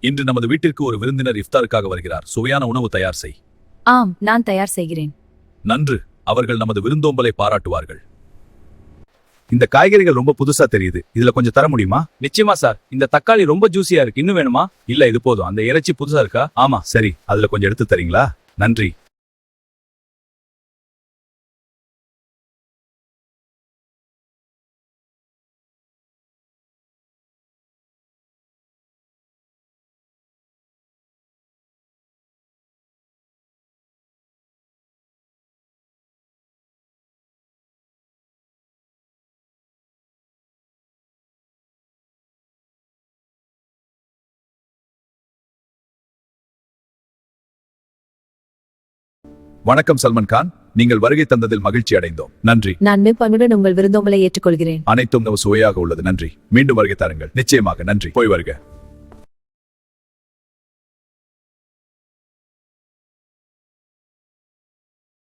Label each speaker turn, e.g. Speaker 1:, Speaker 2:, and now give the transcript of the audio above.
Speaker 1: இன்று நமது வீட்டிற்கு ஒரு விருந்தினர் இஃப்தாருக்காக வருகிறார். சுவையான உணவு தயார் செய்.
Speaker 2: ஆம், நான் தயார் செய்கிறேன்.
Speaker 1: நன்று. அவர்கள் நமது விருந்தோம்பலை பாராட்டுவார்கள். இந்த காய்கறிகள் ரொம்ப புதுசா தெரியுது. இதுல கொஞ்சம் தர முடியுமா?
Speaker 3: நிச்சயமா சார். இந்த தக்காளி ரொம்ப ஜூசியா இருக்கு. இன்னும் வேணுமா?
Speaker 1: இல்ல, இது போதும். அந்த இறைச்சி புதுசா இருக்கா? ஆமா, சரி. அதுல கொஞ்சம் எடுத்து தரீங்களா? நன்றி. வணக்கம் சல்மான் கான். நீங்கள் வருகை தந்ததில் மகிழ்ச்சி அடைந்தோம். நன்றி.
Speaker 2: நான் மிப்பனுடன் உங்கள் விருந்தோம்பலை ஏற்றுக்கொள்கிறேன்.
Speaker 1: அனைத்தும் சுவையாக உள்ளது. நன்றி. மீண்டும் வருகை தாருங்கள். நிச்சயமாக. நன்றி. போய் வருக.